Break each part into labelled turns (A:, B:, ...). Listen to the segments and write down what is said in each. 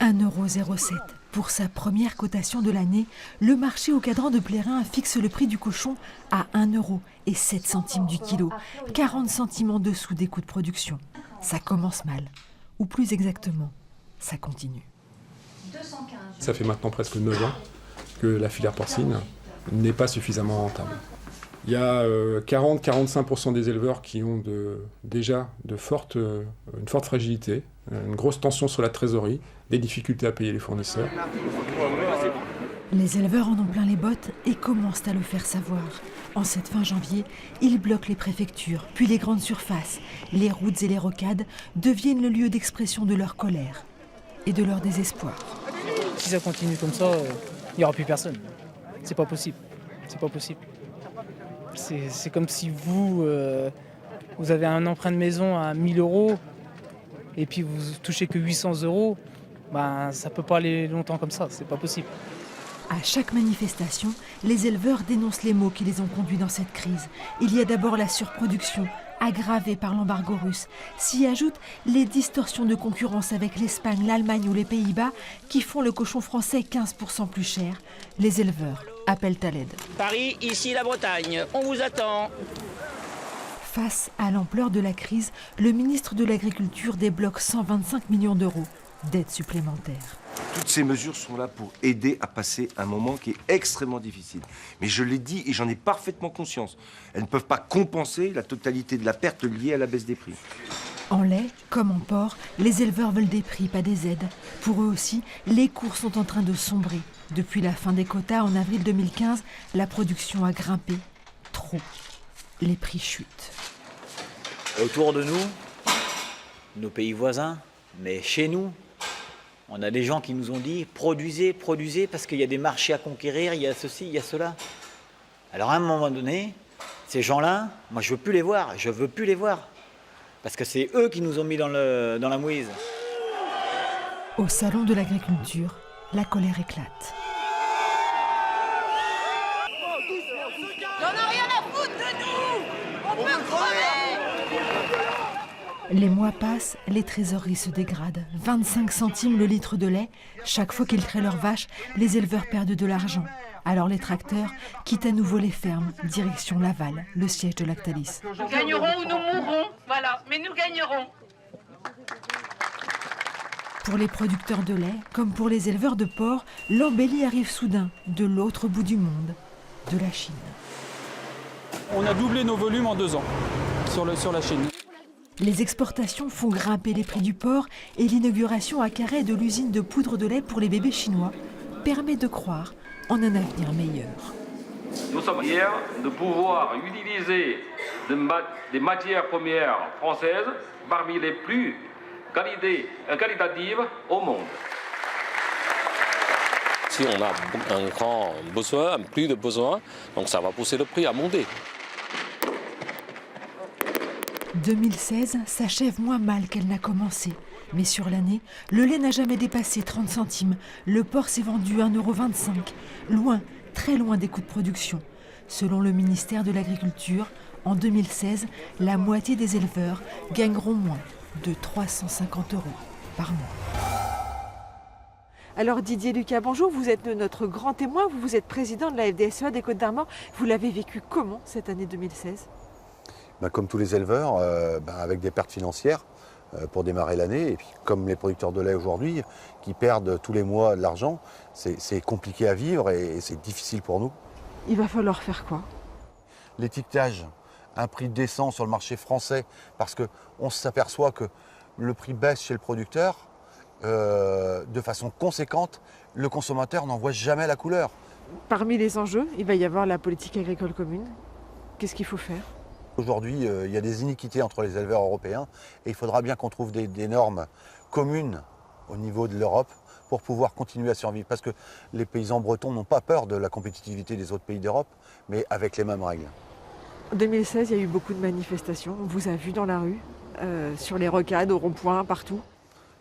A: 1,07 € pour sa première cotation de l'année, le marché au cadran de Plérin fixe le prix du cochon à 1,07 € du kilo, 40 centimes en dessous des coûts de production. Ça commence mal, ou plus exactement, ça continue.
B: Ça fait maintenant presque 9 ans que la filière porcine n'est pas suffisamment rentable. Il y a 40-45% des éleveurs qui ont déjà une forte fragilité, une grosse tension sur la trésorerie, des difficultés à payer les fournisseurs.
A: Les éleveurs en ont plein les bottes et commencent à le faire savoir. En cette fin janvier, ils bloquent les préfectures, puis les grandes surfaces. Les routes et les rocades deviennent le lieu d'expression de leur colère et de leur désespoir.
C: Si ça continue comme ça, il n'y aura plus personne. C'est pas possible. C'est pas possible. C'est comme si vous avez un emprunt de maison à 1 000 € et puis vous touchez que 800 €. Ben, ça peut pas aller longtemps comme ça, c'est pas possible.
A: À chaque manifestation, les éleveurs dénoncent les maux qui les ont conduits dans cette crise. Il y a d'abord la surproduction, aggravée par l'embargo russe. S'y ajoutent les distorsions de concurrence avec l'Espagne, l'Allemagne ou les Pays-Bas qui font le cochon français 15% plus cher. Les éleveurs appellent à l'aide.
D: Paris, ici la Bretagne, on vous attend.
A: Face à l'ampleur de la crise, le ministre de l'Agriculture débloque 125 millions d'euros d'aide supplémentaire.
E: Toutes ces mesures sont là pour aider à passer un moment qui est extrêmement difficile. Mais je l'ai dit et j'en ai parfaitement conscience. Elles ne peuvent pas compenser la totalité de la perte liée à la baisse des prix.
A: En lait, comme en porc, les éleveurs veulent des prix, pas des aides. Pour eux aussi, les cours sont en train de sombrer. Depuis la fin des quotas en avril 2015, la production a grimpé. Trop. Les prix chutent.
F: Autour de nous, nos pays voisins, mais chez nous, on a des gens qui nous ont dit « produisez, produisez, parce qu'il y a des marchés à conquérir, il y a ceci, il y a cela ». Alors à un moment donné, ces gens-là, moi je veux plus les voir, parce que c'est eux qui nous ont mis dans la mouise.
A: Au salon de l'agriculture, la colère éclate.
G: J'en ai rien à foutre de nous! On peut crever!
A: Les mois passent, les trésoreries se dégradent. 25 centimes le litre de lait. Chaque fois qu'ils créent leurs vaches, les éleveurs perdent de l'argent. Alors les tracteurs quittent à nouveau les fermes, direction Laval, le siège de Lactalis.
G: Nous gagnerons ou nous mourrons, voilà, mais nous gagnerons.
A: Pour les producteurs de lait, comme pour les éleveurs de porc, l'embellie arrive soudain, de l'autre bout du monde, de la Chine.
H: On a doublé nos volumes en 2 ans sur la Chine.
A: Les exportations font grimper les prix du porc et l'inauguration à Carhaix de l'usine de poudre de lait pour les bébés chinois permet de croire en un avenir meilleur.
I: Nous sommes fiers de pouvoir utiliser des matières premières françaises parmi les plus qualitatives au monde.
J: Si on a un grand besoin, plus de besoin, donc ça va pousser le prix à monter.
A: 2016 s'achève moins mal qu'elle n'a commencé. Mais sur l'année, le lait n'a jamais dépassé 30 centimes. Le porc s'est vendu 1,25 €, loin, très loin des coûts de production. Selon le ministère de l'Agriculture, en 2016, la moitié des éleveurs gagneront moins de 350 € par mois.
K: Alors Didier Lucas, bonjour, vous êtes notre grand témoin, vous êtes président de la FDSEA des Côtes-d'Armor. Vous l'avez vécu comment cette année 2016 ?
L: Comme tous les éleveurs, avec des pertes financières pour démarrer l'année. Et puis comme les producteurs de lait aujourd'hui, qui perdent tous les mois de l'argent, c'est compliqué à vivre et c'est difficile pour nous.
K: Il va falloir faire quoi ?
L: L'étiquetage, un prix décent sur le marché français, parce qu'on s'aperçoit que le prix baisse chez le producteur de façon conséquente, le consommateur n'en voit jamais la couleur.
K: Parmi les enjeux, il va y avoir la politique agricole commune. Qu'est-ce qu'il faut faire ?
L: Aujourd'hui, il y a des iniquités entre les éleveurs européens et il faudra bien qu'on trouve des normes communes au niveau de l'Europe pour pouvoir continuer à survivre. Parce que les paysans bretons n'ont pas peur de la compétitivité des autres pays d'Europe, mais avec les mêmes règles.
K: En 2016, il y a eu beaucoup de manifestations. On vous a vu dans la rue, sur les rocades, au rond-point, partout.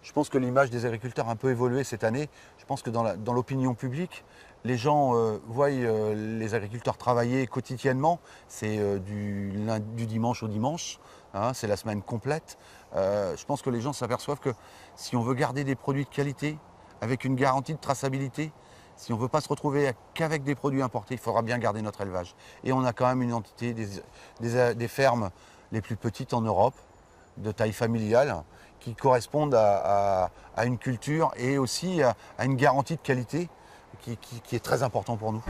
L: Je pense que l'image des agriculteurs a un peu évolué cette année. Je pense que dans l'opinion publique, Les gens voient les agriculteurs travailler quotidiennement. C'est du dimanche au dimanche, hein, c'est la semaine complète. Je pense que les gens s'aperçoivent que si on veut garder des produits de qualité, avec une garantie de traçabilité, si on ne veut pas se retrouver qu'avec des produits importés, il faudra bien garder notre élevage. Et on a quand même une entité, des fermes les plus petites en Europe, de taille familiale, qui correspondent à une culture et aussi à une garantie de qualité qui est très important pour nous.